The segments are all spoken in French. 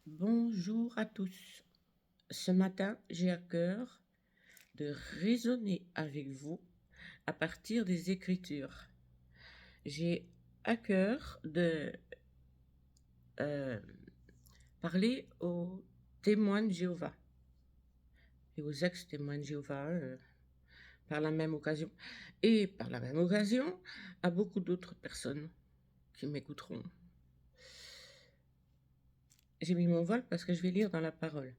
Bonjour à tous. Ce matin, j'ai à cœur de raisonner avec vous à partir des Écritures. J'ai à cœur de euh, parler aux témoins de Jéhovah et aux ex-témoins de Jéhovah par la même occasion. Et par la même occasion, à beaucoup d'autres personnes qui m'écouteront. J'ai mis mon vol parce que je vais lire dans la parole.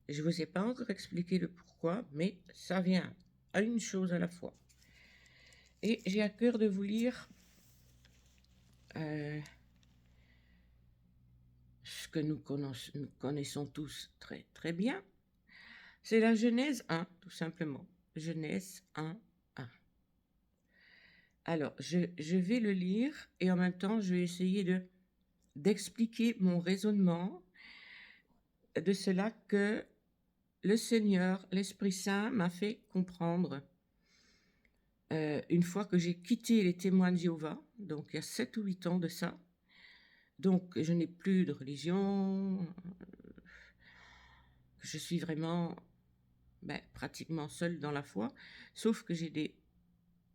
Je ne vous ai pas encore expliqué le pourquoi, mais ça vient à une chose à la fois. Et j'ai à cœur de vous lire ce que nous connaissons tous très très bien. C'est la Genèse 1, tout simplement. Genèse 1, 1. Alors, je vais le lire et en même temps, je vais essayer d'expliquer mon raisonnement de cela que le Seigneur, l'Esprit Saint, m'a fait comprendre une fois que j'ai quitté les témoins de Jéhovah, donc il y a 7 ou 8 ans de ça. Donc, je n'ai plus de religion, je suis vraiment pratiquement seule dans la foi, sauf que j'ai des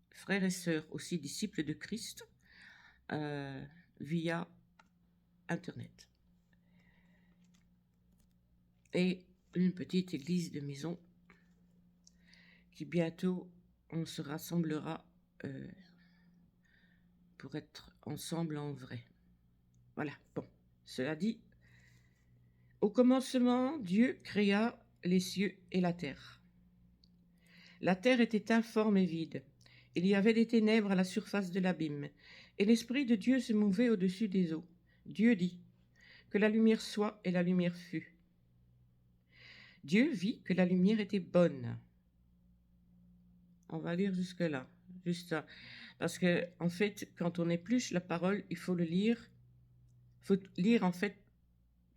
frères et sœurs aussi disciples de Christ via Internet. Et une petite église de maison qui bientôt on se rassemblera pour être ensemble en vrai. Voilà, bon, cela dit, au commencement, Dieu créa les cieux et la terre. La terre était informe et vide. Il y avait des ténèbres à la surface de l'abîme, et l'Esprit de Dieu se mouvait au-dessus des eaux. Dieu dit, que la lumière soit, et la lumière fut. Dieu vit que la lumière était bonne. On va lire jusque-là, juste ça. Parce que, en fait, quand on épluche la parole, il faut le lire. Il faut lire, en fait,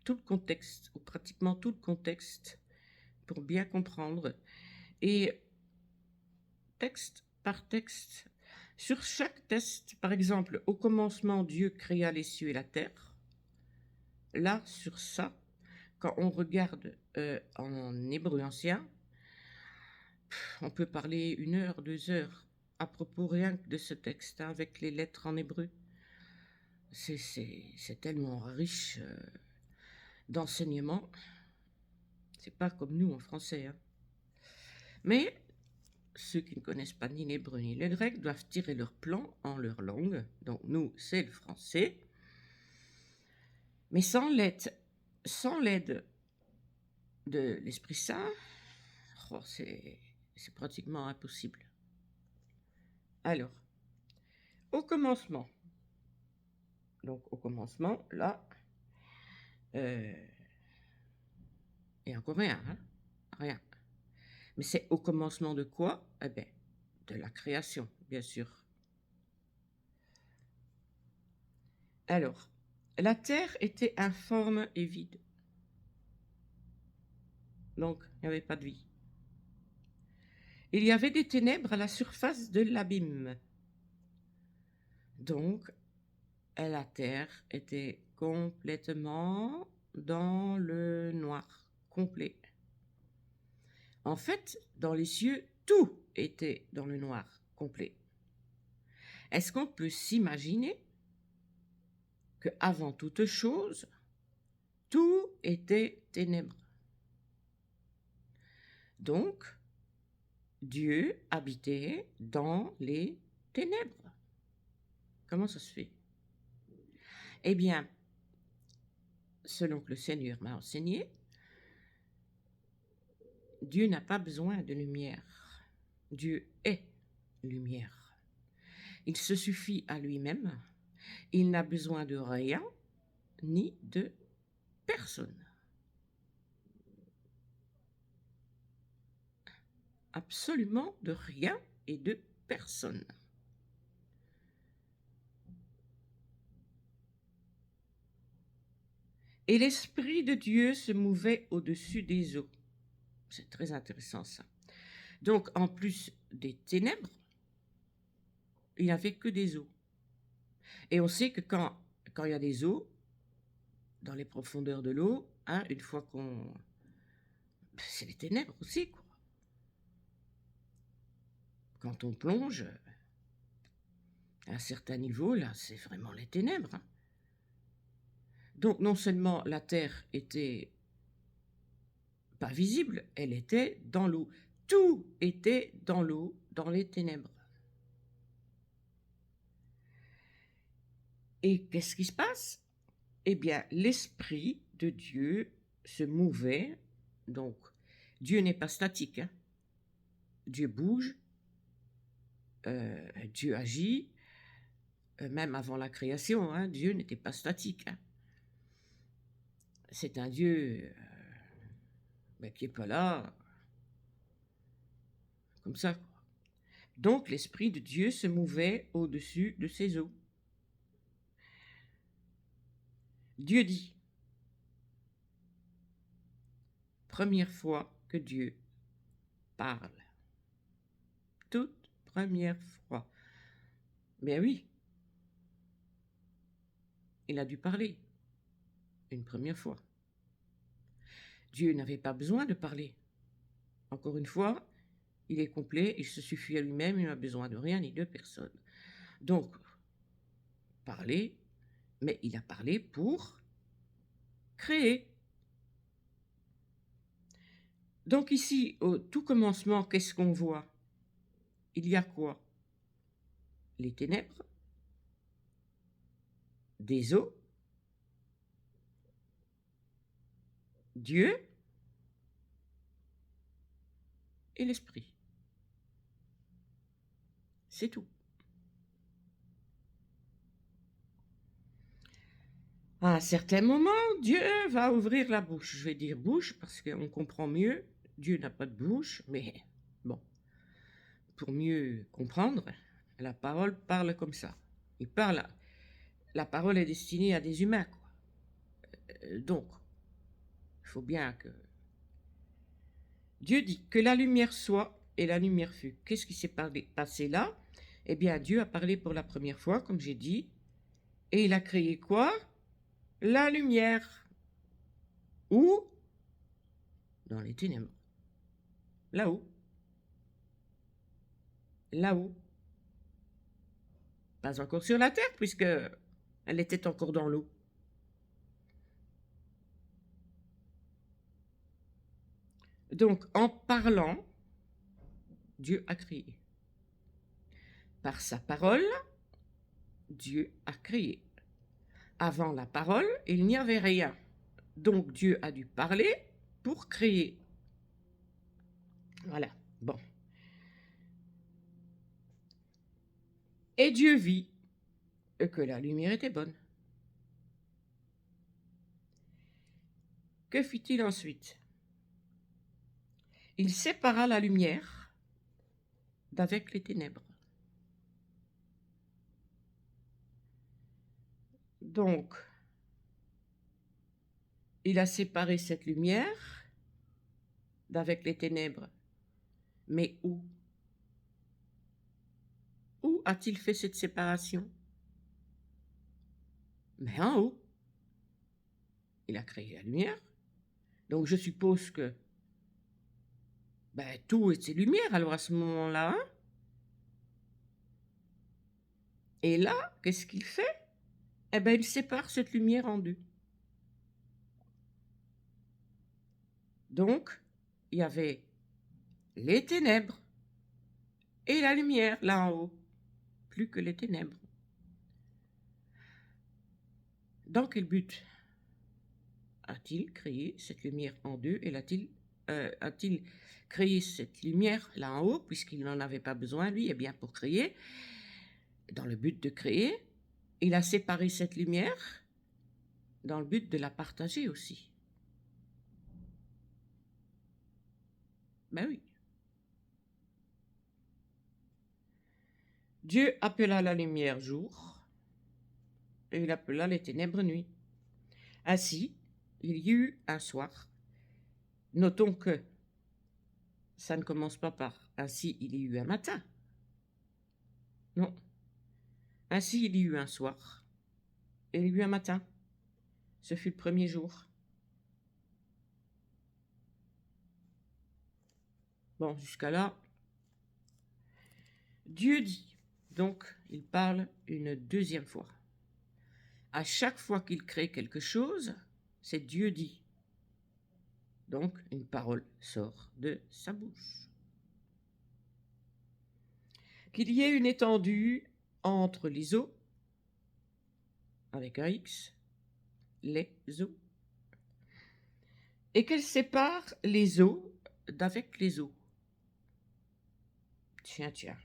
tout le contexte, ou pratiquement tout le contexte, pour bien comprendre. Et texte par texte, sur chaque texte, par exemple, au commencement, Dieu créa les cieux et la terre. Là, sur ça, quand on regarde en hébreu ancien, on peut parler 1 heure, 2 heures à propos rien que de ce texte, hein, avec les lettres en hébreu. C'est tellement riche d'enseignements. C'est pas comme nous en français. Hein. Mais ceux qui ne connaissent pas ni l'hébreu ni le grec doivent tirer leur plan en leur langue. Donc nous, c'est le français. Mais sans l'aide de l'Esprit Saint, c'est pratiquement impossible. Alors, au commencement, donc au commencement, là, et encore rien, hein, rien. Mais c'est au commencement de quoi? Eh bien, de la création, bien sûr. Alors, la terre était informe et vide. Donc, il n'y avait pas de vie. Il y avait des ténèbres à la surface de l'abîme. Donc, la terre était complètement dans le noir, complet. En fait, dans les cieux, tout était dans le noir, complet. Est-ce qu'on peut s'imaginer que avant toute chose, tout était ténèbres? Donc, Dieu habitait dans les ténèbres. Comment ça se fait? Eh bien, selon que le Seigneur m'a enseigné, Dieu n'a pas besoin de lumière. Dieu est lumière. Il se suffit à lui-même. Il n'a besoin de rien ni de personne. Absolument de rien et de personne. Et l'Esprit de Dieu se mouvait au-dessus des eaux. C'est très intéressant ça. Donc, en plus des ténèbres, il n'y avait que des eaux. Et on sait que quand il y a des eaux, dans les profondeurs de l'eau, hein, une fois qu'on... C'est les ténèbres aussi, quoi. Quand on plonge à un certain niveau, là, c'est vraiment les ténèbres, hein. Donc, non seulement la terre était pas visible, elle était dans l'eau. Tout était dans l'eau, dans les ténèbres. Et qu'est-ce qui se passe? Eh bien, l'Esprit de Dieu se mouvait. Donc, Dieu n'est pas statique, hein. Dieu bouge, Dieu agit, même avant la création, hein, Dieu n'était pas statique, hein. C'est un Dieu qui n'est pas là, comme ça, quoi. Donc, l'Esprit de Dieu se mouvait au-dessus de ces eaux. Dieu dit, première fois que Dieu parle, toute première fois. Mais oui, il a dû parler une première fois. Dieu n'avait pas besoin de parler. Encore une fois, il est complet, il se suffit à lui-même, il n'a besoin de rien ni de personne. Donc, parler, mais il a parlé pour créer. Donc ici, au tout commencement, qu'est-ce qu'on voit? Il y a quoi? Les ténèbres, des eaux, Dieu et l'Esprit. C'est tout. À un certain moment, Dieu va ouvrir la bouche. Je vais dire bouche parce qu'on comprend mieux. Dieu n'a pas de bouche, mais bon, pour mieux comprendre, la parole parle comme ça. Il parle. La parole est destinée à des humains, quoi. Donc, il faut bien que... Dieu dit que la lumière soit et la lumière fut. Qu'est-ce qui s'est passé là? Eh bien, Dieu a parlé pour la première fois, comme j'ai dit, et il a créé quoi? La lumière. Où? Dans les ténèbres. Là-haut. Là-haut. Pas encore sur la terre, puisque elle était encore dans l'eau. Donc, en parlant, Dieu a créé. Par sa parole, Dieu a créé. Avant la parole, il n'y avait rien. Donc, Dieu a dû parler pour créer. Voilà. Bon. Et Dieu vit que la lumière était bonne. Que fit-il ensuite? Il sépara la lumière d'avec les ténèbres. Donc, il a séparé cette lumière d'avec les ténèbres. Mais où? Où a-t-il fait cette séparation? Mais en haut. Il a créé la lumière. Donc je suppose que tout était lumière alors à ce moment-là. Hein? Et là, qu'est-ce qu'il fait? Eh bien, il sépare cette lumière en deux. Donc, il y avait les ténèbres et la lumière là en haut. Plus que les ténèbres. Dans quel but a-t-il créé cette lumière en deux et a-t-il créé cette lumière là en haut, puisqu'il n'en avait pas besoin, lui, et bien pour créer, dans le but de créer, il a séparé cette lumière dans le but de la partager aussi. Ben oui. Dieu appela la lumière jour et il appela les ténèbres nuit. Ainsi, il y eut un soir. Notons que ça ne commence pas par ainsi il y eut un matin. Non. Ainsi il y eut un soir et il y eut un matin. Ce fut le premier jour. Bon, jusqu'à là, Dieu dit. Donc, il parle une deuxième fois. À chaque fois qu'il crée quelque chose, c'est Dieu dit. Donc, une parole sort de sa bouche. Qu'il y ait une étendue entre les eaux, avec un X, les eaux, et qu'elle sépare les eaux d'avec les eaux. Tiens, tiens.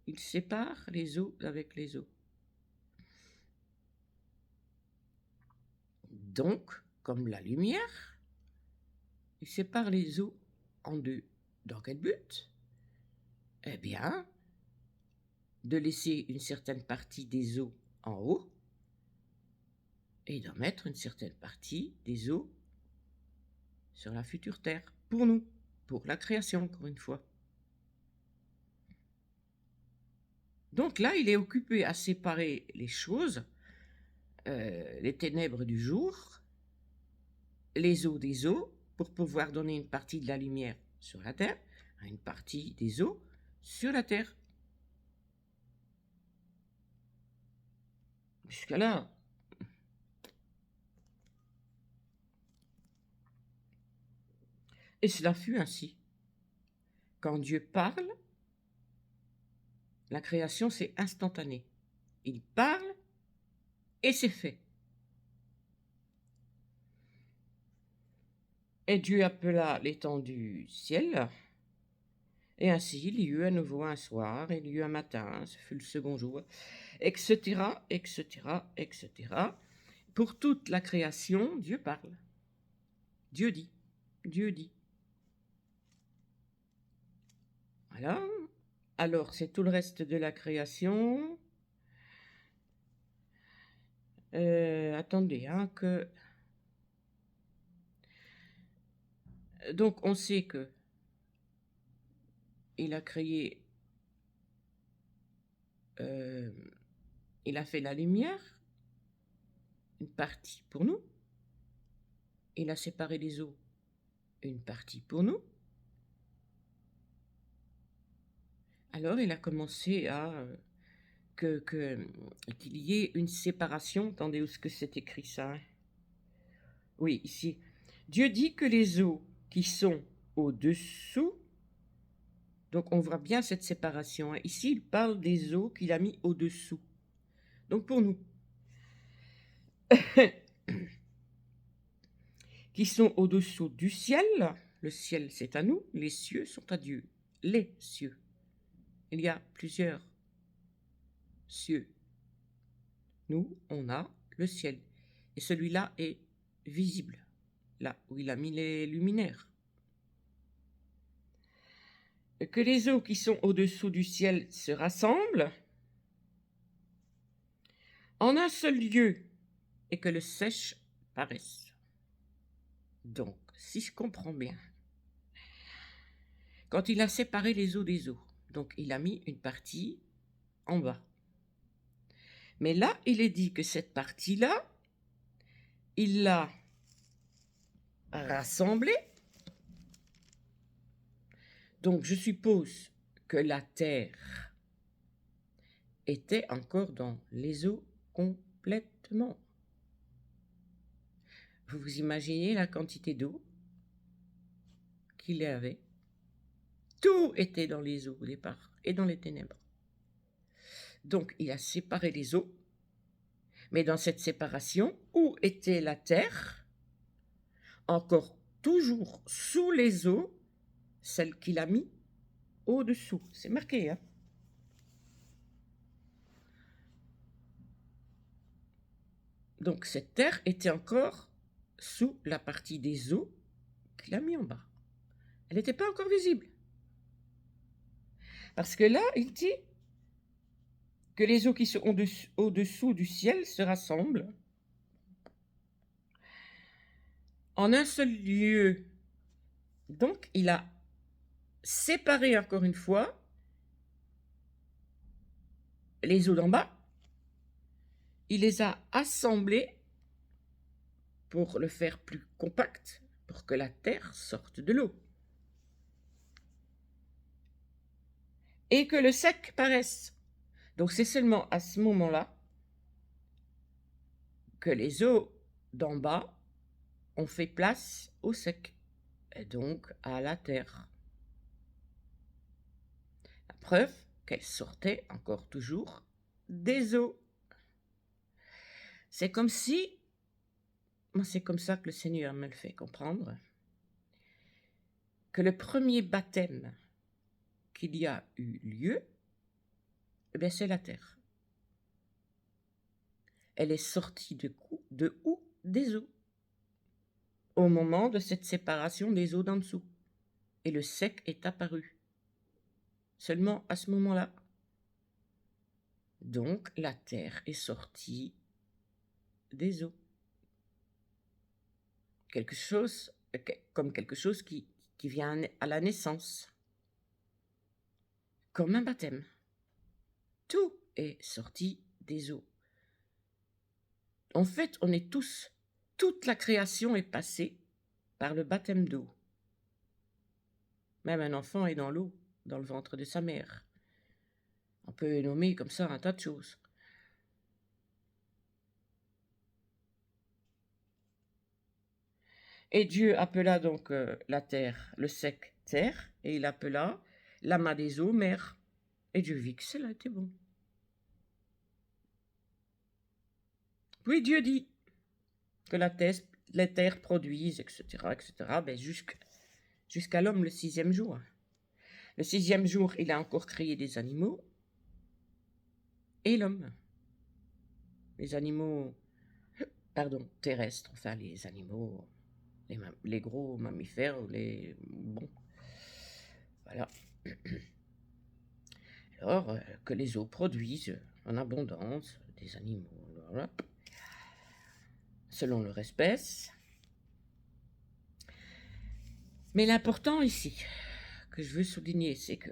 Il sépare les eaux d'avec les eaux. Donc, comme la lumière, il sépare les eaux en deux. Dans quel but? Eh bien, de laisser une certaine partie des eaux en haut et d'en mettre une certaine partie des eaux sur la future terre, pour nous, pour la création, encore une fois. Donc là, il est occupé à séparer les choses, les ténèbres du jour, les eaux des eaux, pour pouvoir donner une partie de la lumière sur la terre, une partie des eaux sur la terre. Jusqu'à-là, et cela fut ainsi. Quand Dieu parle, la création, c'est instantané. Il parle et c'est fait. Et Dieu appela l'étendue ciel, et ainsi il y eut à nouveau un soir, il y eut un matin, ce fut le second jour, etc., etc., etc. Pour toute la création, Dieu parle. Dieu dit. Dieu dit. Voilà. Alors, c'est tout le reste de la création. Attendez, hein, que... Donc, on sait que il a créé... il a fait la lumière, une partie pour nous. Il a séparé les eaux, une partie pour nous. Alors, il a commencé à... qu'il y ait une séparation. Attendez, où est-ce que c'est écrit ça, hein? Oui, ici. Dieu dit que les eaux qui sont au-dessous, donc on voit bien cette séparation, hein. Ici, il parle des eaux qu'il a mis au-dessous. Donc pour nous, qui sont au-dessous du ciel, le ciel c'est à nous, les cieux sont à Dieu. Les cieux. Il y a plusieurs cieux. Nous, on a le ciel. Et celui-là est visible, là où il a mis les luminaires. Que les eaux qui sont au-dessous du ciel se rassemblent en un seul lieu et que le sèche paraisse. Donc, si je comprends bien, quand il a séparé les eaux des eaux, donc il a mis une partie en bas. Mais là, il est dit que cette partie-là, il l'a rassemblée. Donc, je suppose que la terre était encore dans les eaux complètement. Vous vous imaginez la quantité d'eau qu'il y avait? Tout était dans les eaux au départ et dans les ténèbres. Donc, il a séparé les eaux. Mais dans cette séparation, où était la terre? Encore toujours sous les eaux, celle qu'il a mis au-dessous. C'est marqué, hein? Donc cette terre était encore sous la partie des eaux qu'il a mis en bas. Elle n'était pas encore visible. Parce que là, il dit que les eaux qui sont au-dessous du ciel se rassemblent en un seul lieu. Donc, il a séparé encore une fois les eaux d'en bas, il les a assemblées pour le faire plus compact, pour que la terre sorte de l'eau. Et que le sec paraisse. Donc c'est seulement à ce moment-là que les eaux d'en bas ont fait place au sec, et donc à la terre. La preuve qu'elle sortait encore toujours des eaux. C'est comme si, moi c'est comme ça que le Seigneur me le fait comprendre, que le premier baptême qu'il y a eu lieu, eh bien c'est la terre. Elle est sortie de où? Des eaux. Au moment de cette séparation des eaux d'en dessous. Et le sec est apparu. Seulement à ce moment-là. Donc la terre est sortie des eaux. Comme quelque chose qui vient à la naissance. Comme un baptême. Tout est sorti des eaux. En fait, on est toute la création est passée par le baptême d'eau. Même un enfant est dans l'eau, dans le ventre de sa mère. On peut nommer comme ça un tas de choses. Et Dieu appela donc la terre, le sec, terre, et il appela l'amas des eaux, mer. Et Dieu vit que cela était bon. Puis Dieu dit que les terres produisent, etc., ben jusqu'à l'homme le 6e jour. Le 6e jour, il a encore créé des animaux et l'homme. Les animaux, terrestres, enfin les animaux, les gros mammifères, bon, voilà. Alors, que les eaux produisent en abondance des animaux, voilà, selon leur espèce. Mais l'important ici, que je veux souligner, c'est que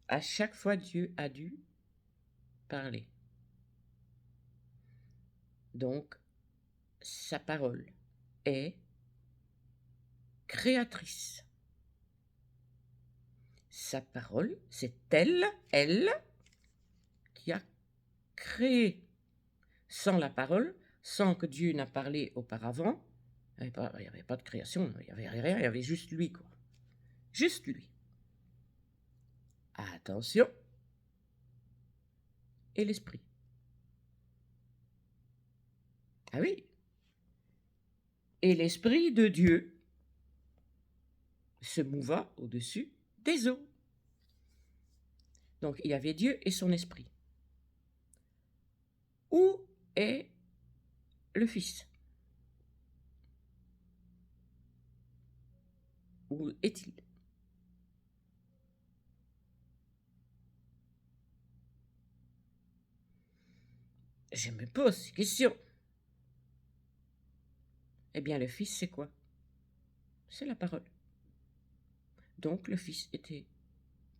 à chaque fois, Dieu a dû parler. Donc, sa parole est créatrice. Sa parole, c'est elle qui a créé. Sans la parole, sans que Dieu n'a parlé auparavant, il n'y avait pas de création, il n'y avait rien, il y avait juste lui, quoi. Juste lui. Attention. Et l'esprit. Ah oui. Et l'esprit de Dieu se mouva au-dessus des eaux. Donc il y avait Dieu et son esprit. Où est le Fils? Où est-il? Je me pose ces questions. Eh bien, le Fils, c'est quoi? C'est la parole. Donc, le Fils était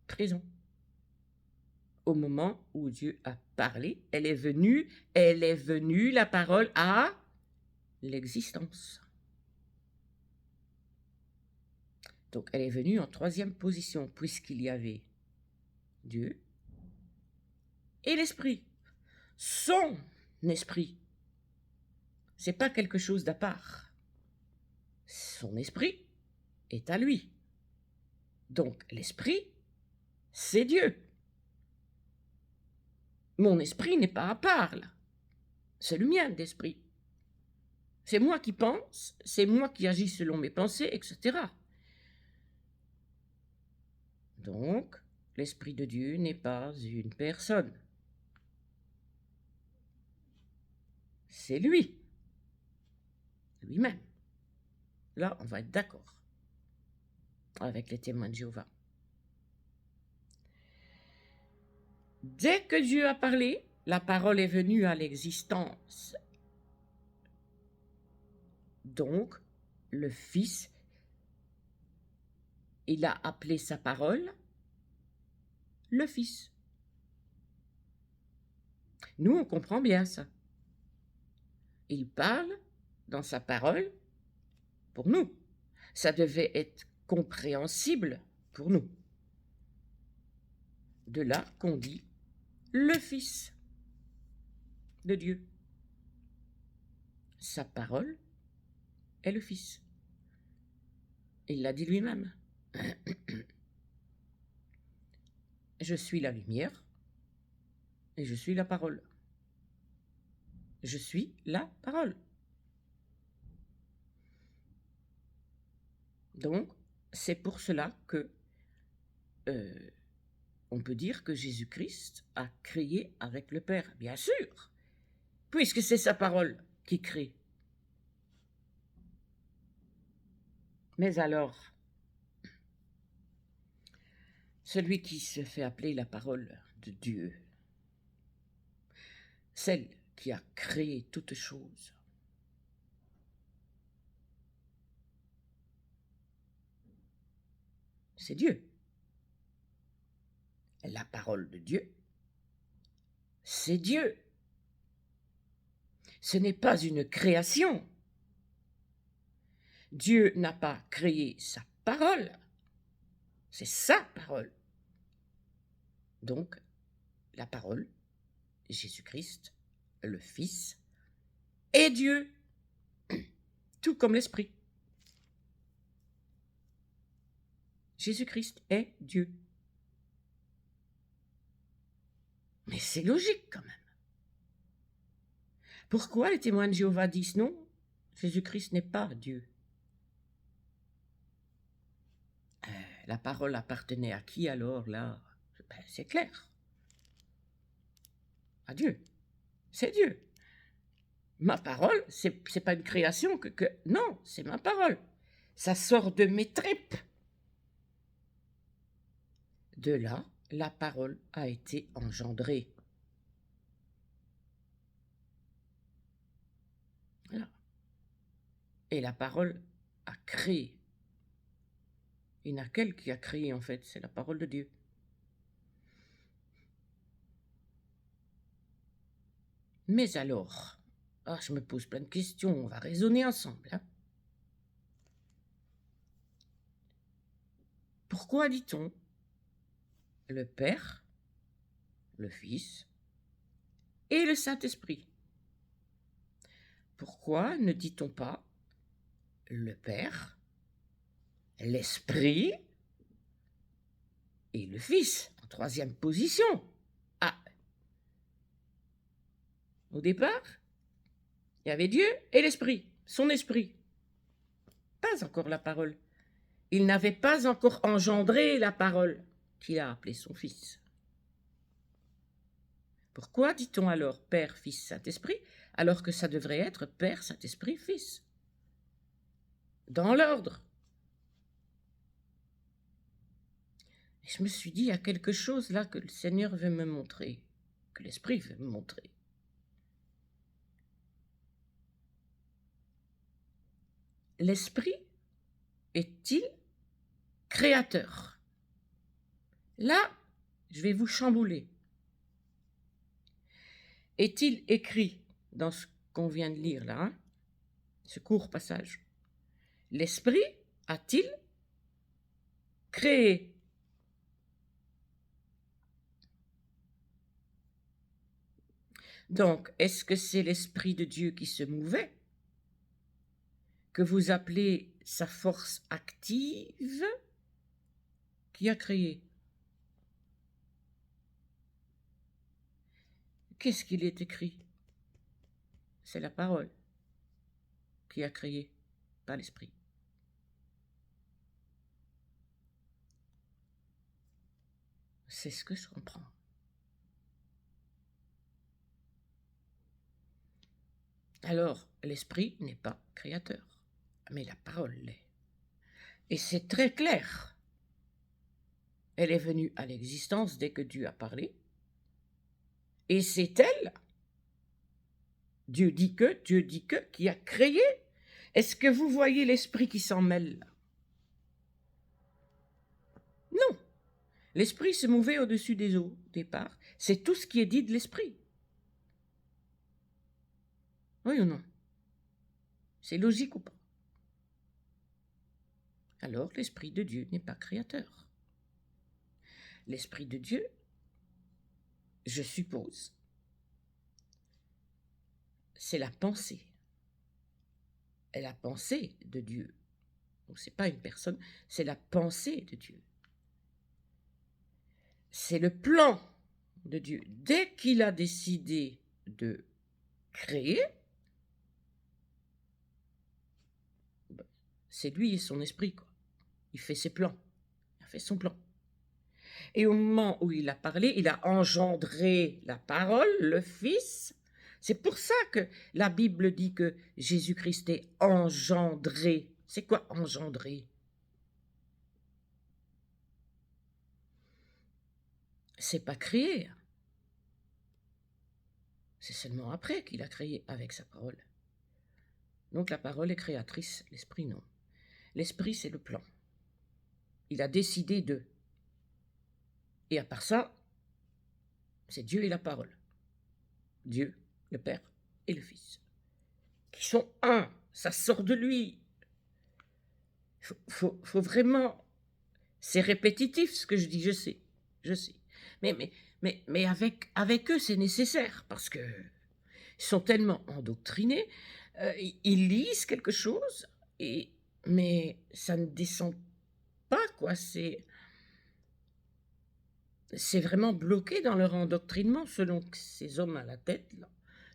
présent. Au moment où Dieu a parlé, elle est venue, la parole à l'existence. Donc, elle est venue en 3e position, puisqu'il y avait Dieu et l'Esprit. Son esprit. C'est pas quelque chose d'à part. Son esprit est à lui. Donc, l'esprit, c'est Dieu. Mon esprit n'est pas à part, là. C'est le mien d'esprit. C'est moi qui pense, c'est moi qui agis selon mes pensées, etc. Donc, l'Esprit de Dieu n'est pas une personne. C'est lui. Lui-même. Là, on va être d'accord avec les témoins de Jéhovah. Dès que Dieu a parlé, la parole est venue à l'existence. Donc, le Fils il a appelé sa parole le Fils. Nous, on comprend bien ça. Il parle dans sa parole pour nous. Ça devait être compréhensible pour nous. De là qu'on dit le Fils de Dieu. Sa parole est le Fils. Il l'a dit lui-même. Je suis la lumière et je suis la parole. Je suis la parole. Donc, c'est pour cela que on peut dire que Jésus-Christ a créé avec le Père, bien sûr, puisque c'est sa parole qui crée. Mais alors, celui qui se fait appeler la parole de Dieu, celle qui a créé toutes choses, c'est Dieu. La parole de Dieu, c'est Dieu. Ce n'est pas une création. Dieu n'a pas créé sa parole. C'est sa parole. Donc, la parole, Jésus-Christ, le Fils, est Dieu, tout comme l'Esprit. Jésus-Christ est Dieu. Mais c'est logique quand même. Pourquoi les témoins de Jéhovah disent non? Jésus-Christ n'est pas Dieu. La parole appartenait à qui alors là? C'est clair. À Dieu. C'est Dieu. Ma parole, c'est pas une création non, c'est ma parole. Ça sort de mes tripes. De là, la parole a été engendrée. Voilà. Et la parole a créé. Il n'y en a qu'elle qui a créé en fait, c'est la parole de Dieu. Mais alors, je me pose plein de questions, on va raisonner ensemble. Hein. Pourquoi dit-on le Père, le Fils et le Saint-Esprit? Pourquoi ne dit-on pas le Père, l'Esprit et le Fils en troisième position? Au départ, il y avait Dieu et l'Esprit, son Esprit. Pas encore la parole. Il n'avait pas encore engendré la parole qu'il a appelée son Fils. Pourquoi dit-on alors Père, Fils, Saint-Esprit, alors que ça devrait être Père, Saint-Esprit, Fils? Dans l'ordre. Et je me suis dit, il y a quelque chose là que le Seigneur veut me montrer, que l'Esprit veut me montrer. L'Esprit est-il créateur? Là, je vais vous chambouler. Est-il écrit dans ce qu'on vient de lire là, ce court passage? L'Esprit a-t-il créé? Donc, est-ce que c'est l'Esprit de Dieu qui se mouvait, que vous appelez sa force active, qui a créé? Qu'est-ce qu'il est écrit? C'est la parole qui a créé, pas l'Esprit. C'est ce que je comprends. Alors, l'Esprit n'est pas créateur, mais la parole l'est. Et c'est très clair. Elle est venue à l'existence dès que Dieu a parlé. Et c'est elle, Dieu dit que, qui a créé. Est-ce que vous voyez l'Esprit qui s'en mêle? L'esprit se mouvait au-dessus des eaux, au départ. C'est tout ce qui est dit de l'esprit. Oui ou non? C'est logique ou pas? Alors, l'Esprit de Dieu n'est pas créateur. L'Esprit de Dieu, je suppose, c'est la pensée. Et la pensée de Dieu. Donc, ce n'est pas une personne, c'est la pensée de Dieu. C'est le plan de Dieu. Dès qu'il a décidé de créer, c'est lui et son esprit, quoi. Il fait ses plans. Il a fait son plan. Et au moment où il a parlé, il a engendré la parole, le Fils. C'est pour ça que la Bible dit que Jésus-Christ est engendré. C'est quoi engendré? C'est pas créé. C'est seulement après qu'il a créé avec sa parole. Donc la parole est créatrice, l'esprit non. L'esprit, c'est le plan. Il a décidé de. Et à part ça, c'est Dieu et la parole. Dieu, le Père et le Fils. Qui sont un. Ça sort de lui. Faut vraiment. C'est répétitif ce que je dis, je sais. Mais avec eux, c'est nécessaire parce que ils sont tellement endoctrinés. Ils lisent quelque chose, mais ça ne descend pas, quoi. C'est vraiment bloqué dans leur endoctrinement, selon que ces hommes à la tête là,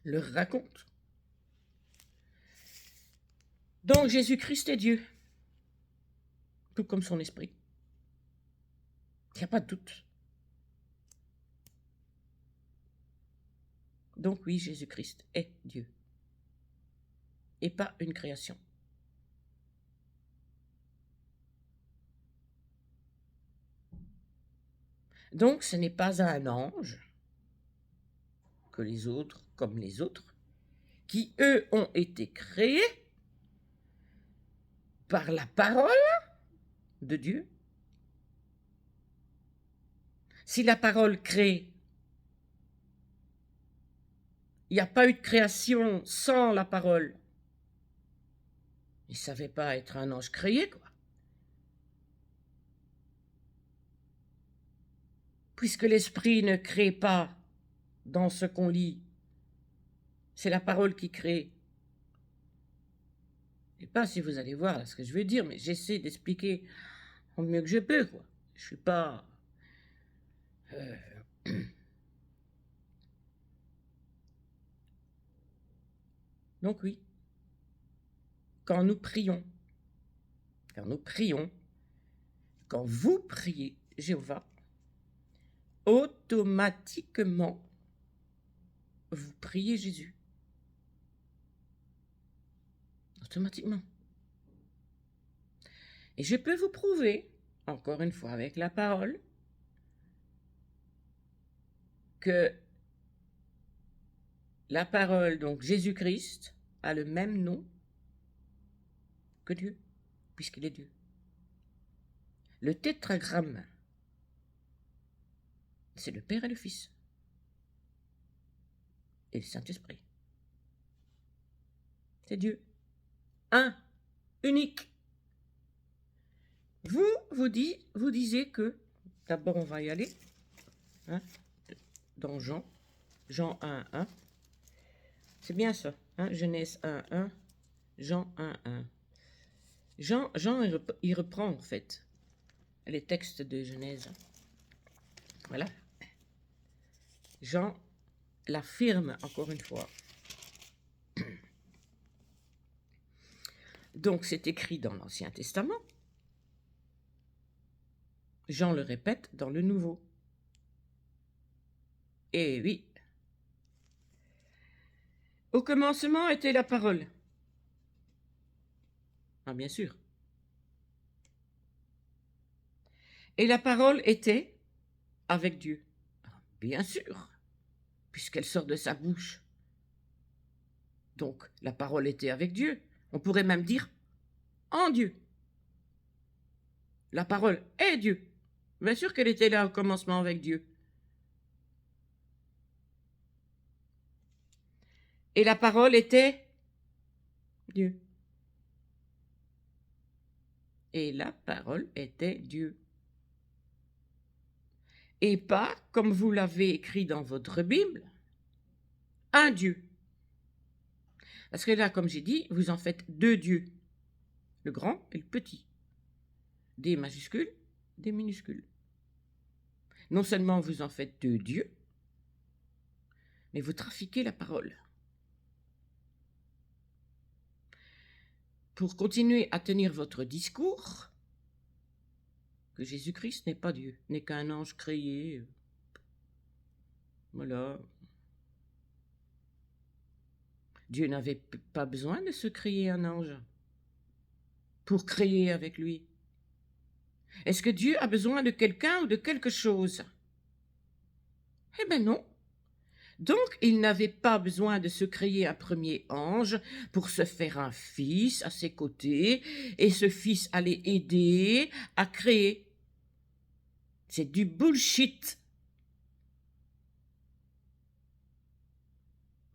leur racontent. Donc Jésus-Christ est Dieu, tout comme son esprit. Il n'y a pas de doute. Donc oui, Jésus-Christ est Dieu, et pas une création. Donc ce n'est pas un ange, que les autres, comme les autres, qui eux ont été créés par la parole de Dieu. Si la parole crée, il n'y a pas eu de création sans la parole. Il ne savait pas être un ange créé, quoi. Puisque l'esprit ne crée pas dans ce qu'on lit, c'est la parole qui crée. Je ne sais pas si vous allez voir là, ce que je veux dire, mais j'essaie d'expliquer au mieux que je peux, quoi. Je ne suis pas... Donc oui, quand nous prions, quand vous priez Jéhovah, automatiquement, vous priez Jésus. Automatiquement. Et je peux vous prouver, encore une fois avec la parole, que la parole, donc Jésus-Christ, a le même nom que Dieu, puisqu'il est Dieu. Le tétragramme, c'est le Père et le Fils. Et le Saint-Esprit. C'est Dieu. Un, unique. Vous disiez que, d'abord on va y aller, hein, dans Jean 1, 1. C'est bien ça, hein, Genèse 1, 1, Jean 1, 1. Jean il reprend en fait les textes de Genèse. Voilà. Jean l'affirme encore une fois. Donc c'est écrit dans l'Ancien Testament. Jean le répète dans le Nouveau. Et oui. Au commencement était la parole. Ah, bien sûr. Et la parole était avec Dieu. Ah, bien sûr, puisqu'elle sort de sa bouche. Donc la parole était avec Dieu. On pourrait même dire en Dieu. La parole est Dieu. Bien sûr qu'elle était là au commencement avec Dieu. Et la parole était Dieu. Et la parole était Dieu. Et pas, comme vous l'avez écrit dans votre Bible, un Dieu. Parce que là, comme j'ai dit, vous en faites deux dieux, le grand et le petit. Des majuscules, des minuscules. Non seulement vous en faites deux dieux, mais vous trafiquez la parole. Pour continuer à tenir votre discours, que Jésus-Christ n'est pas Dieu, n'est qu'un ange créé. Voilà. Dieu n'avait pas besoin de se créer un ange pour créer avec lui. Est-ce que Dieu a besoin de quelqu'un ou de quelque chose? Eh bien non. Donc, il n'avait pas besoin de se créer un premier ange pour se faire un fils à ses côtés, et ce fils allait aider à créer. C'est du bullshit.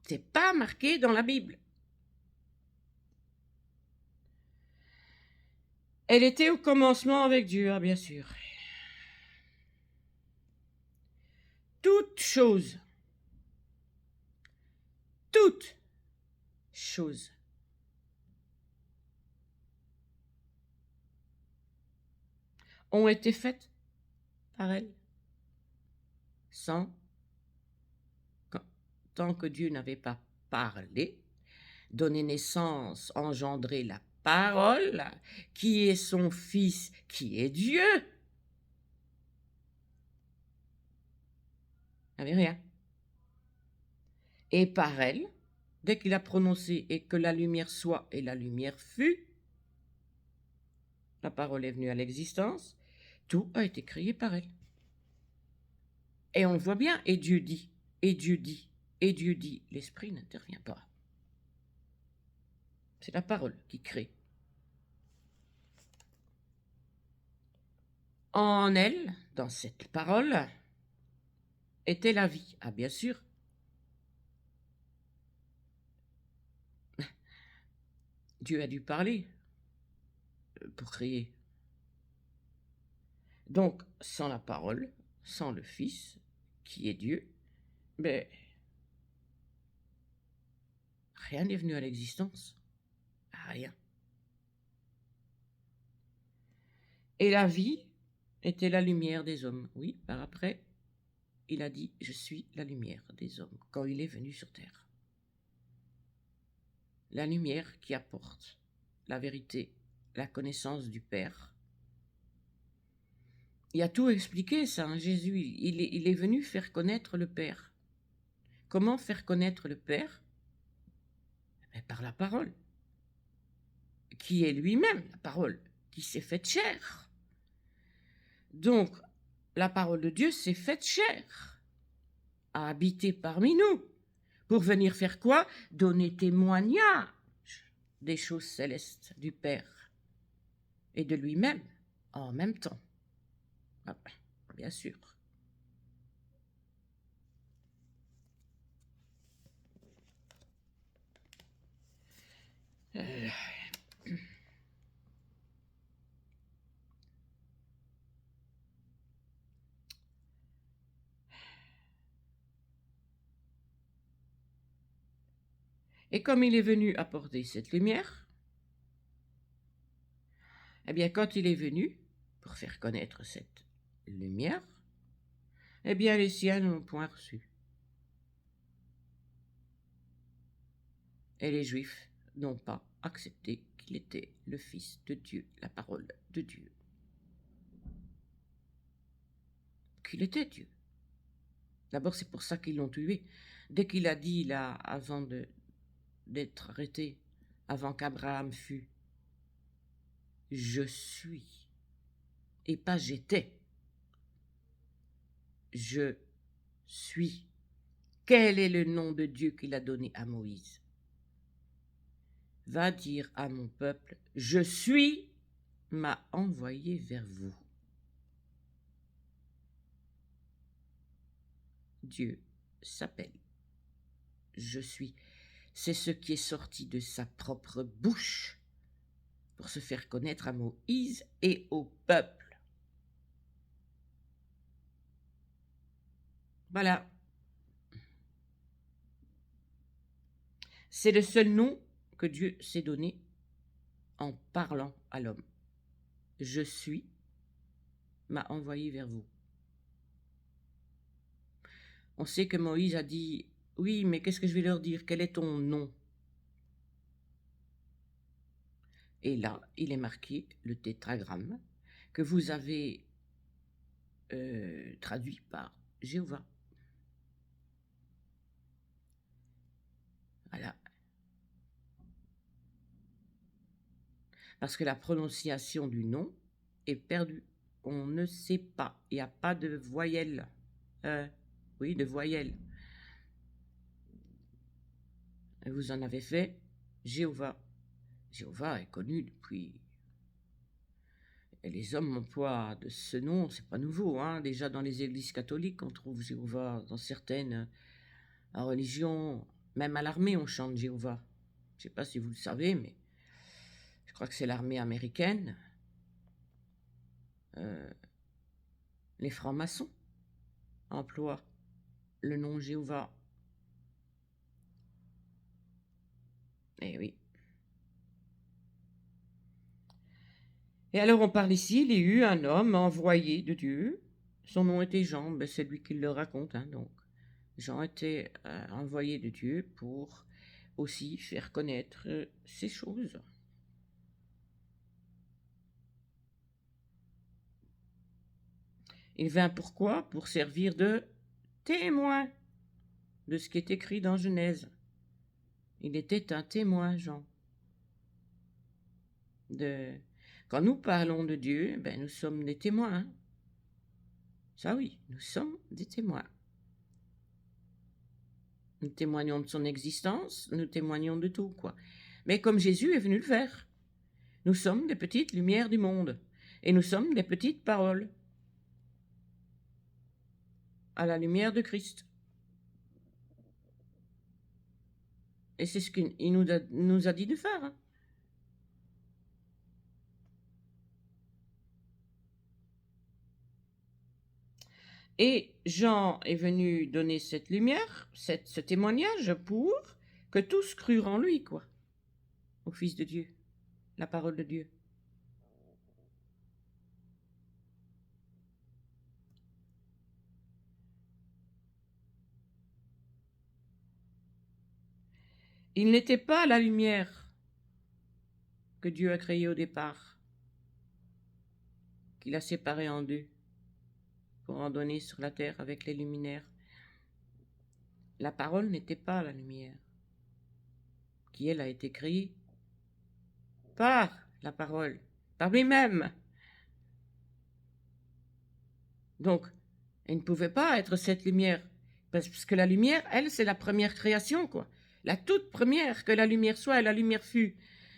C'est pas marqué dans la Bible. Elle était au commencement avec Dieu, ah, bien sûr. Toutes choses ont été faites par elle, sans, tant que Dieu n'avait pas parlé, donné naissance, engendré la parole, qui est son Fils, qui est Dieu. Il n'y avait rien. Et par elle, dès qu'il a prononcé et que la lumière soit et la lumière fut, la parole est venue à l'existence, tout a été créé par elle. Et on le voit bien, et Dieu dit, et Dieu dit, et Dieu dit, l'esprit n'intervient pas. C'est la parole qui crée. En elle, dans cette parole, était la vie. Ah, bien sûr. Dieu a dû parler pour créer. Donc, sans la parole, sans le Fils, qui est Dieu, mais rien n'est venu à l'existence. Rien. Et la vie était la lumière des hommes. Oui, par après, il a dit « Je suis la lumière des hommes » quand il est venu sur terre. La lumière qui apporte la vérité, la connaissance du Père. Il a tout expliqué, ça, hein, Jésus. Il est venu faire connaître le Père. Comment faire connaître le Père? Par la parole, qui est lui-même la parole, qui s'est faite chair. Donc, la parole de Dieu s'est faite chair, a habité parmi nous, pour venir faire quoi? Donner témoignage des choses célestes du Père et de lui-même en même temps. Ah, bien sûr. Et comme il est venu apporter cette lumière, eh bien, quand il est venu pour faire connaître cette lumière, eh bien, les siens n'ont point reçu. Et les Juifs n'ont pas accepté qu'il était le Fils de Dieu, la parole de Dieu. Qu'il était Dieu. D'abord, c'est pour ça qu'ils l'ont tué. Dès qu'il a dit, là, avant d'être arrêté, avant qu'Abraham fût, « Je suis », et pas « j'étais », « Je suis ». Quel est le nom de Dieu qu'il a donné à Moïse? Va dire à mon peuple, « Je suis » m'a envoyé vers vous. Dieu s'appelle Je suis. C'est ce qui est sorti de sa propre bouche pour se faire connaître à Moïse et au peuple. Voilà. C'est le seul nom que Dieu s'est donné en parlant à l'homme. Je suis m'a envoyé vers vous. On sait que Moïse a dit, oui, mais qu'est-ce que je vais leur dire? Quel est ton nom? Et là, il est marqué le tétragramme que vous avez traduit par Jéhovah. Voilà. Parce que la prononciation du nom est perdue. On ne sait pas. Il n'y a pas de voyelle. Oui, de voyelle. Et vous en avez fait Jéhovah. Jéhovah est connu depuis. Et les hommes emploient de ce nom, c'est pas nouveau. Hein. Déjà dans les églises catholiques, on trouve Jéhovah. Dans certaines religions, même à l'armée, on chante Jéhovah. Je ne sais pas si vous le savez, mais je crois que c'est l'armée américaine. Les francs-maçons emploient le nom Jéhovah. Eh oui. Et alors on parle ici, il y eut un homme envoyé de Dieu. Son nom était Jean, ben c'est lui qui le raconte. Hein, donc Jean était envoyé de Dieu pour aussi faire connaître ces choses. Il vint pourquoi? Pour servir de témoin de ce qui est écrit dans Genèse. Il était un témoin, Jean. Quand nous parlons de Dieu, ben nous sommes des témoins. Hein. Ça oui, nous sommes des témoins. Nous témoignons de son existence, nous témoignons de tout, quoi. Mais comme Jésus est venu le faire, nous sommes des petites lumières du monde, et nous sommes des petites paroles à la lumière de Christ. Et c'est ce qu'il nous a dit de faire. Hein. Et Jean est venu donner cette lumière, ce témoignage pour que tous crurent en lui, quoi, au Fils de Dieu, la parole de Dieu. Il n'était pas la lumière que Dieu a créée au départ, qu'il a séparée en deux pour en donner sur la terre avec les luminaires. La parole n'était pas la lumière, qui elle a été créée par la parole, par lui-même. Donc, elle ne pouvait pas être cette lumière, parce que la lumière, elle, c'est la première création, quoi. La toute première, que la lumière soit et la lumière fut.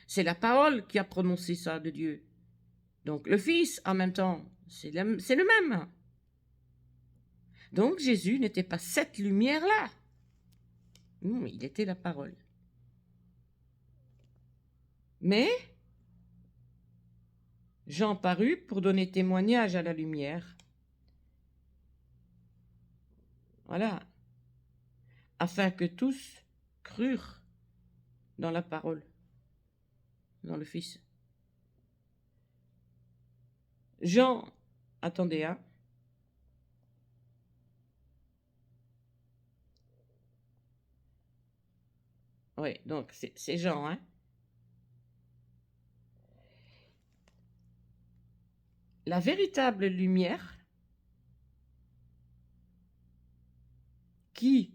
C'est la parole qui a prononcé ça de Dieu. Donc le Fils, en même temps, c'est le même. Donc Jésus n'était pas cette lumière-là. Non, il était la parole. Mais Jean parut pour donner témoignage à la lumière. Voilà. Afin que tous crurent dans la parole, dans le Fils. Jean, attendez, hein. Oui, donc c'est Jean, hein. La véritable lumière qui,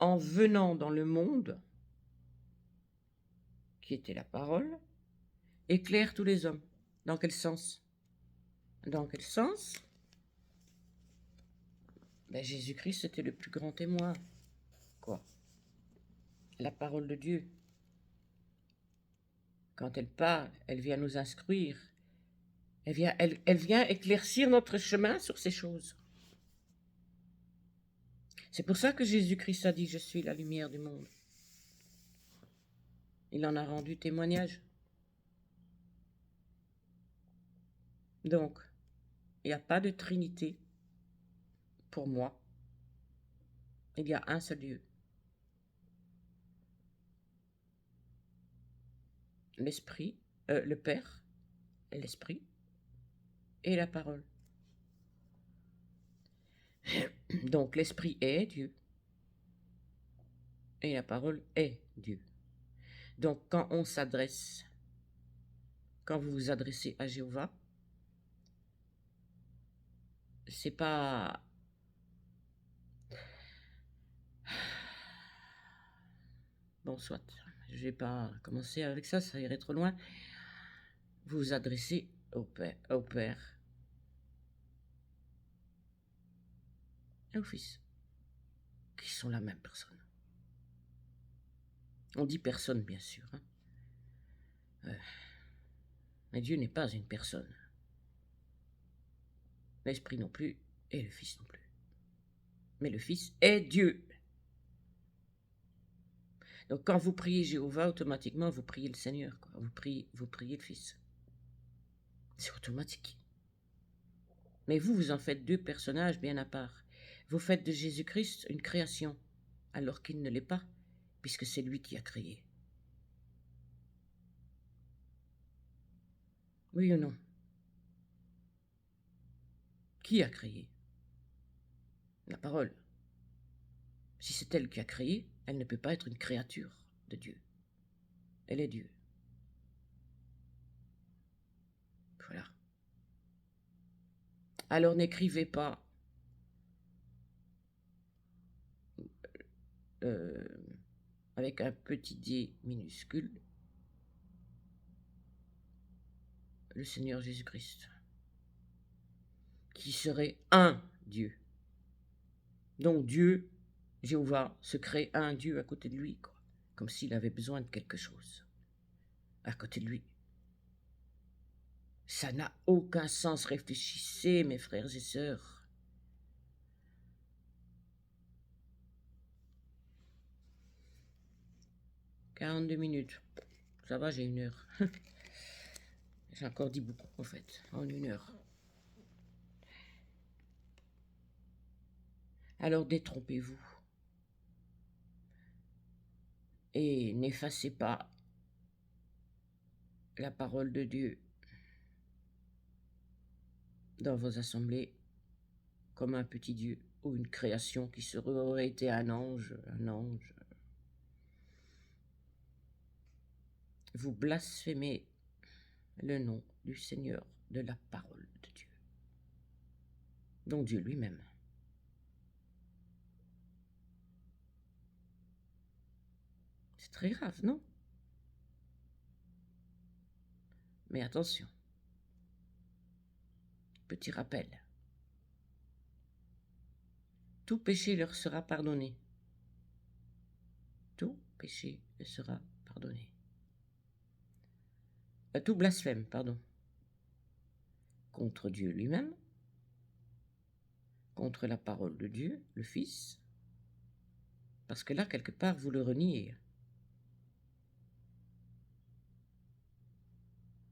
en venant dans le monde, qui était la parole, éclaire tous les hommes. Dans quel sens? Dans quel sens? Ben, Jésus-Christ était le plus grand témoin. Quoi? La parole de Dieu. Quand elle parle, elle vient nous instruire. Elle vient éclaircir notre chemin sur ces choses. C'est pour ça que Jésus-Christ a dit « Je suis la lumière du monde ». Il en a rendu témoignage. Donc, il n'y a pas de Trinité pour moi. Il y a un seul Dieu. L'Esprit, le Père, l'Esprit et la parole. Donc l'Esprit est Dieu et la parole est Dieu. Donc quand vous vous adressez à Jéhovah, c'est pas... Bon, soit, je vais pas commencer avec ça, ça irait trop loin. Vous vous adressez au Père et au Fils, qui sont la même personne. On dit personne, bien sûr. Mais Dieu n'est pas une personne. L'Esprit non plus, et le Fils non plus. Mais le Fils est Dieu. Donc quand vous priez Jéhovah, automatiquement, vous priez le Seigneur. Quoi. Vous priez le Fils. C'est automatique. Mais vous en faites deux personnages bien à part. Vous faites de Jésus-Christ une création, alors qu'il ne l'est pas, puisque c'est lui qui a créé. Oui ou non? Qui a créé? La parole. Si c'est elle qui a créé, elle ne peut pas être une créature de Dieu. Elle est Dieu. Voilà. Alors n'écrivez pas avec un petit d minuscule le Seigneur Jésus-Christ, qui serait un Dieu. Donc Dieu, Jéhovah, se crée un Dieu à côté de lui, quoi, comme s'il avait besoin de quelque chose à côté de lui. Ça n'a aucun sens. Réfléchissez, mes frères et sœurs. « 42 minutes. Ça va, j'ai 1 heure. J'ai encore dit beaucoup, en fait, en 1 heure. Alors détrompez-vous. Et n'effacez pas la parole de Dieu dans vos assemblées comme un petit Dieu ou une création qui aurait été un ange. Vous blasphémez le nom du Seigneur, de la parole de Dieu, donc Dieu lui-même. C'est très grave, non? Mais attention, petit rappel, tout péché leur sera pardonné. Tout péché leur sera pardonné. Tout blasphème, pardon, contre Dieu lui-même, contre la parole de Dieu, le Fils, parce que là, quelque part, vous le reniez.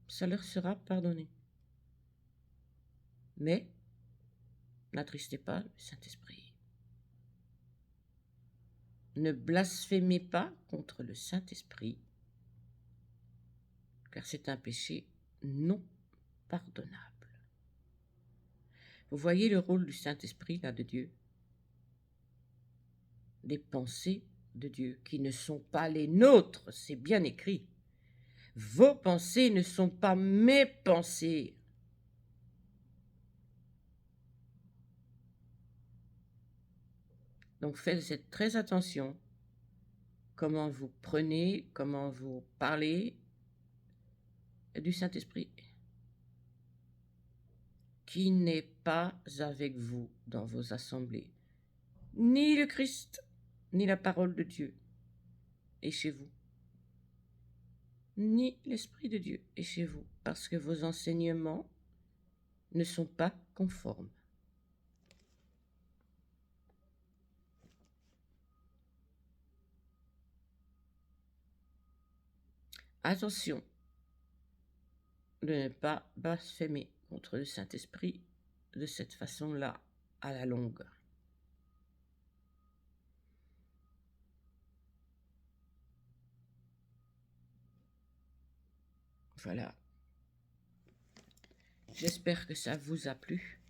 Ça leur sera pardonné. Mais n'attristez pas le Saint-Esprit. Ne blasphémez pas contre le Saint-Esprit, car c'est un péché non pardonnable. Vous voyez le rôle du Saint-Esprit, là, de Dieu? Des pensées de Dieu qui ne sont pas les nôtres, c'est bien écrit. Vos pensées ne sont pas mes pensées. Donc faites très attention comment vous prenez, comment vous parlez du Saint-Esprit, qui n'est pas avec vous dans vos assemblées. Ni le Christ, ni la parole de Dieu est chez vous. Ni l'Esprit de Dieu est chez vous, parce que vos enseignements ne sont pas conformes. Attention de ne pas blasphémer contre le Saint-Esprit de cette façon-là, à la longue. Voilà. J'espère que ça vous a plu.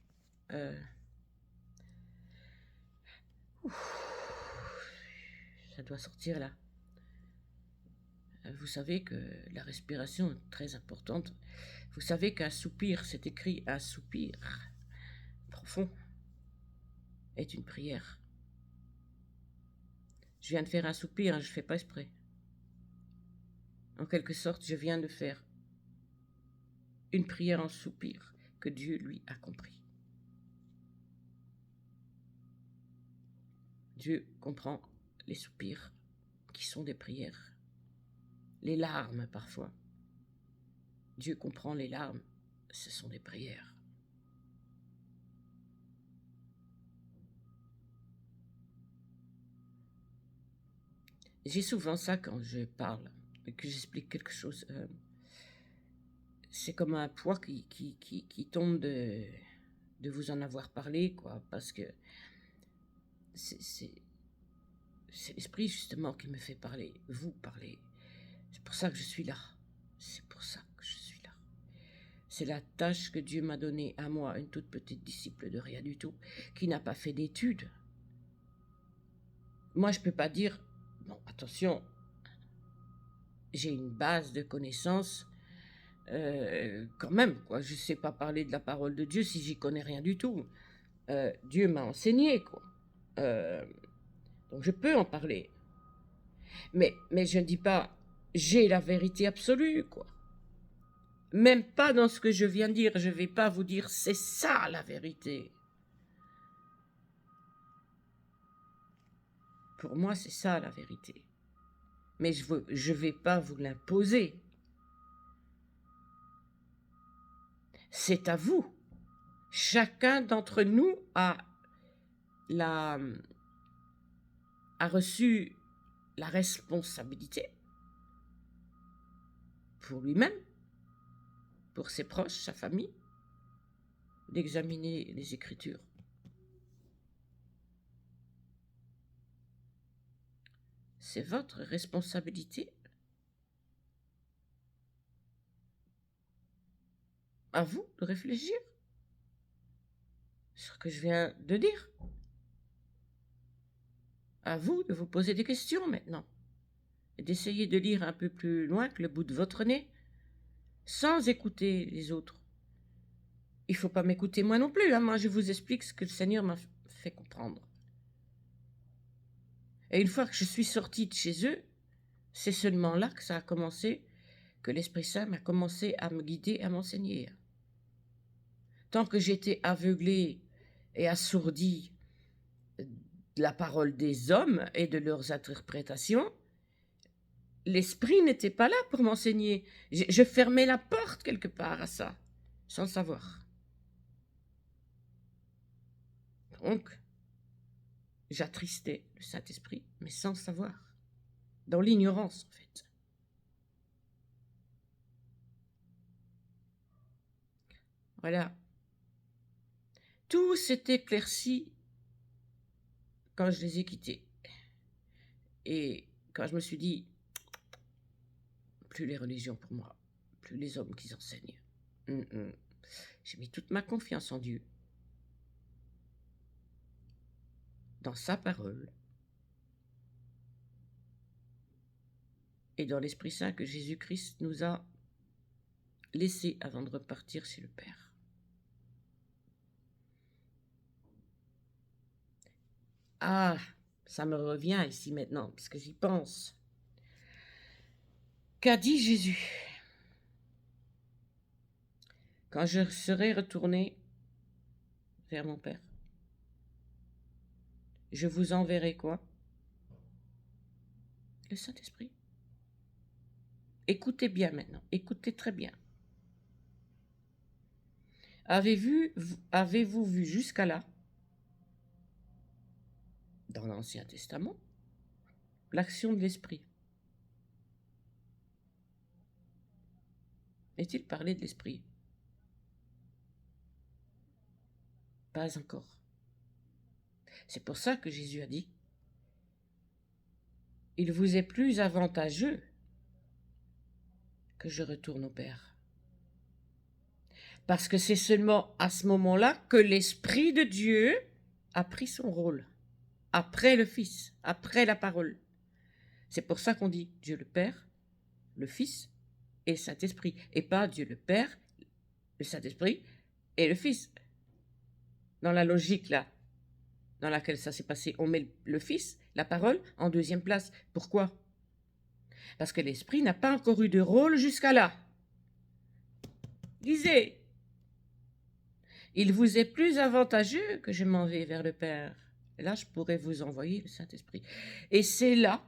Ça doit sortir là. Vous savez que la respiration est très importante. Vous savez qu'un soupir, c'est écrit un soupir profond, est une prière. Je viens de faire un soupir, hein, je ne fais pas exprès. En quelque sorte, je viens de faire une prière en soupir que Dieu, lui, a compris. Dieu comprend les soupirs qui sont des prières. Les larmes, parfois. Dieu comprend les larmes, ce sont des prières. J'ai souvent ça quand je parle et que j'explique quelque chose. C'est comme un poids qui tombe de vous en avoir parlé, quoi, parce que c'est l'esprit justement qui me fait parler, vous parler. C'est pour ça que je suis là. C'est pour ça que je suis là. C'est la tâche que Dieu m'a donnée à moi, une toute petite disciple de rien du tout, qui n'a pas fait d'études. Moi, je ne peux pas dire, non, attention, j'ai une base de connaissances quand même, quoi. Je ne sais pas parler de la parole de Dieu si j'y connais rien du tout. Dieu m'a enseigné, quoi. Donc je peux en parler. Mais je ne dis pas, j'ai la vérité absolue, quoi. Même pas dans ce que je viens de dire, je ne vais pas vous dire, c'est ça la vérité. Pour moi, c'est ça la vérité. Mais je ne vais pas vous l'imposer. C'est à vous. Chacun d'entre nous a reçu la responsabilité pour lui-même, pour ses proches, sa famille, d'examiner les Écritures. C'est votre responsabilité. À vous de réfléchir sur ce que je viens de dire. À vous de vous poser des questions maintenant et d'essayer de lire un peu plus loin que le bout de votre nez, sans écouter les autres. Il ne faut pas m'écouter moi non plus, hein. Moi je vous explique ce que le Seigneur m'a fait comprendre. Et une fois que je suis sortie de chez eux, c'est seulement là que ça a commencé, que l'Esprit Saint m'a commencé à me guider, à m'enseigner. Tant que j'étais aveuglée et assourdie de la parole des hommes et de leurs interprétations, l'Esprit n'était pas là pour m'enseigner. Je fermais la porte quelque part à ça, sans le savoir. Donc, j'attristais le Saint-Esprit, mais sans le savoir. Dans l'ignorance, en fait. Voilà. Tout s'est éclairci quand je les ai quittés. Et quand je me suis dit, plus les religions pour moi, plus les hommes qui enseignent. J'ai mis toute ma confiance en Dieu, dans sa parole, et dans l'Esprit Saint que Jésus-Christ nous a laissé avant de repartir chez le Père. Ah, ça me revient ici maintenant, puisque j'y pense. Qu'a dit Jésus? Quand je serai retourné vers mon Père, je vous enverrai quoi? Le Saint-Esprit. Écoutez bien maintenant, écoutez très bien. Avez-vous vu jusqu'à là, dans l'Ancien Testament, l'action de l'Esprit? Est-il parlé de l'esprit? Pas encore. C'est pour ça que Jésus a dit, il vous est plus avantageux que je retourne au Père. Parce que c'est seulement à ce moment-là que l'Esprit de Dieu a pris son rôle, après le Fils, après la parole. C'est pour ça qu'on dit Dieu le Père, le Fils et le Saint-Esprit, et pas Dieu le Père, le Saint-Esprit et le Fils. Dans la logique là, dans laquelle ça s'est passé, on met le Fils, la parole, en deuxième place. Pourquoi? Parce que l'Esprit n'a pas encore eu de rôle jusqu'à là. Lisez. Il vous est plus avantageux que je m'en vais vers le Père. Et là, je pourrais vous envoyer le Saint-Esprit. Et c'est là,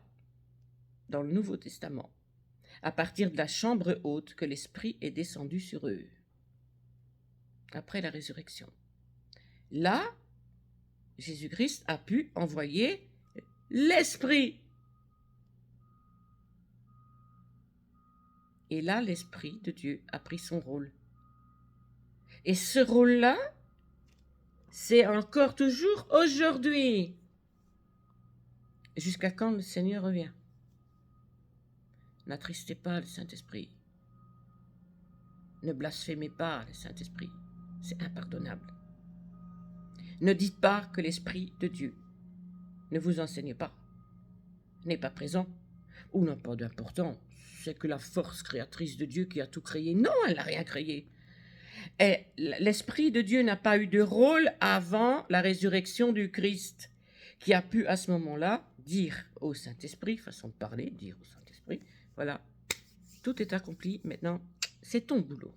dans le Nouveau Testament, à partir de la chambre haute, que l'Esprit est descendu sur eux, après la résurrection. Là, Jésus-Christ a pu envoyer l'Esprit. Et là, l'Esprit de Dieu a pris son rôle. Et ce rôle-là, c'est encore toujours aujourd'hui, jusqu'à quand le Seigneur revient. N'attristez pas le Saint-Esprit. Ne blasphémez pas le Saint-Esprit. C'est impardonnable. Ne dites pas que l'Esprit de Dieu ne vous enseigne pas, n'est pas présent ou n'a pas d'importance. C'est que la force créatrice de Dieu qui a tout créé. Non, elle n'a rien créé. Et l'Esprit de Dieu n'a pas eu de rôle avant la résurrection du Christ, qui a pu à ce moment-là dire au Saint-Esprit, façon de parler, dire au Saint-Esprit, voilà, tout est accompli, maintenant c'est ton boulot.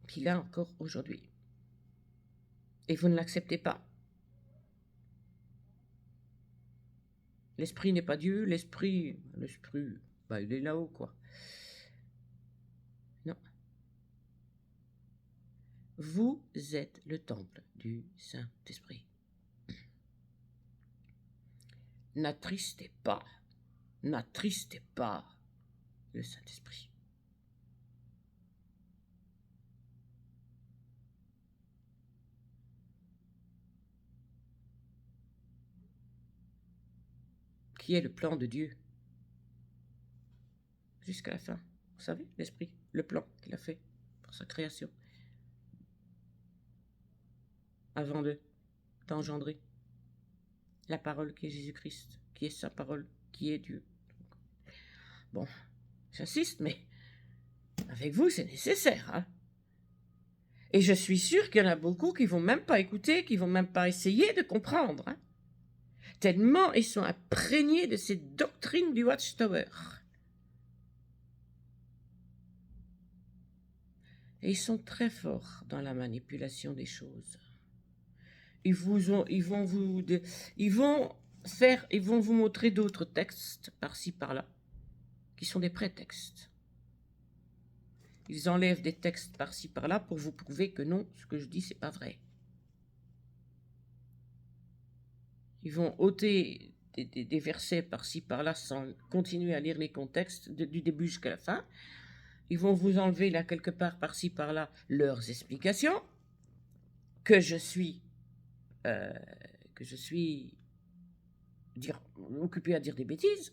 Puis là encore aujourd'hui. Et vous ne l'acceptez pas. L'Esprit n'est pas Dieu, l'Esprit, bah, il est là-haut, quoi. Non. Vous êtes le temple du Saint-Esprit. N'attristez pas le Saint-Esprit. Qui est le plan de Dieu jusqu'à la fin. Vous savez, l'Esprit, le plan qu'il a fait pour sa création. Avant d'engendrer la parole qui est Jésus-Christ, qui est sa parole, qui est Dieu. Bon, j'insiste, mais avec vous, c'est nécessaire. Hein? Et je suis sûre qu'il y en a beaucoup qui vont même pas écouter, qui vont même pas essayer de comprendre. Hein? Tellement ils sont imprégnés de ces doctrines du Watchtower. Et ils sont très forts dans la manipulation des choses. Ils vont vous montrer d'autres textes par-ci par-là, qui sont des prétextes. Ils enlèvent des textes par-ci par-là pour vous prouver que non, ce que je dis, c'est pas vrai. Ils vont ôter des versets par-ci par-là sans continuer à lire les contextes du début jusqu'à la fin. Ils vont vous enlever là quelque part par-ci par-là leurs explications que je suis occupé à dire des bêtises.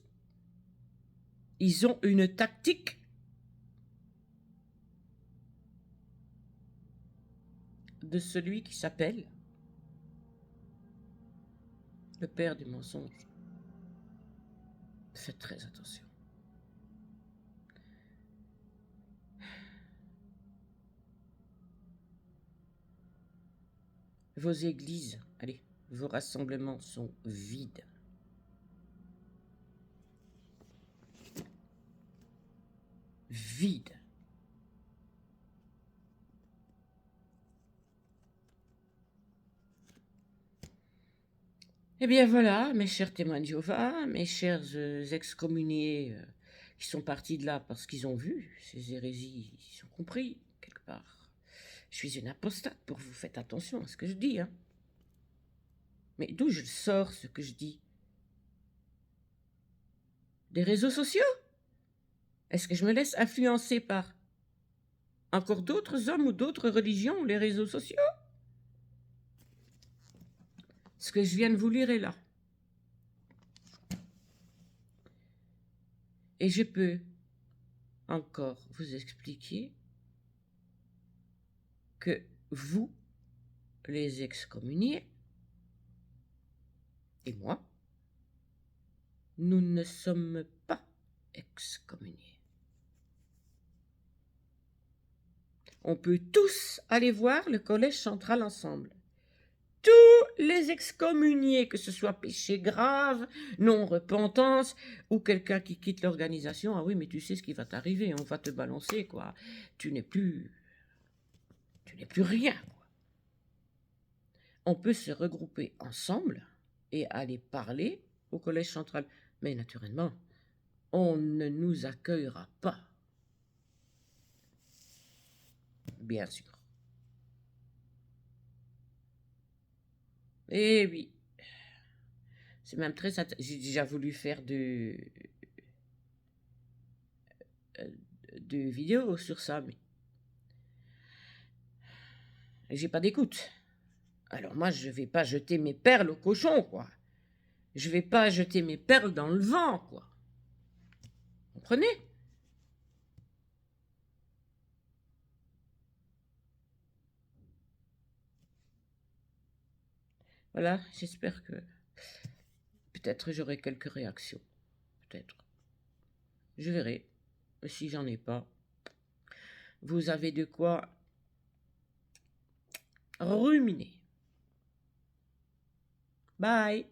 Ils ont une tactique de celui qui s'appelle le père du mensonge. Faites très attention. Vos églises, allez, vos rassemblements sont vides. Vides. Eh bien voilà, mes chers témoins de Jéhovah, mes chers excommuniés qui sont partis de là parce qu'ils ont vu ces hérésies, ils ont compris quelque part. Je suis une apostate pour vous, faites attention à ce que je dis. Hein. Mais d'où je sors ce que je dis? Des réseaux sociaux? Est-ce que je me laisse influencer par encore d'autres hommes ou d'autres religions ou les réseaux sociaux? Ce que je viens de vous lire est là. Et je peux encore vous expliquer que vous, les excommuniés, et moi, nous ne sommes pas excommuniés. On peut tous aller voir le collège central ensemble. Tous les excommuniés, que ce soit péché grave, non-repentance, ou quelqu'un qui quitte l'organisation. Ah oui, mais tu sais ce qui va t'arriver, on va te balancer, quoi. Tu n'es plus rien, quoi. On peut se regrouper ensemble et aller parler au collège central. Mais naturellement, on ne nous accueillera pas. Bien sûr. Eh oui. C'est même très... J'ai déjà voulu faire de vidéos sur ça, mais j'ai pas d'écoute. Alors moi, je vais pas jeter mes perles au cochon, quoi. Je vais pas jeter mes perles dans le vent, quoi. Vous comprenez? Voilà, j'espère que peut-être j'aurai quelques réactions. Peut-être. Je verrai. Si j'en ai pas, vous avez de quoi ruminer. Bye.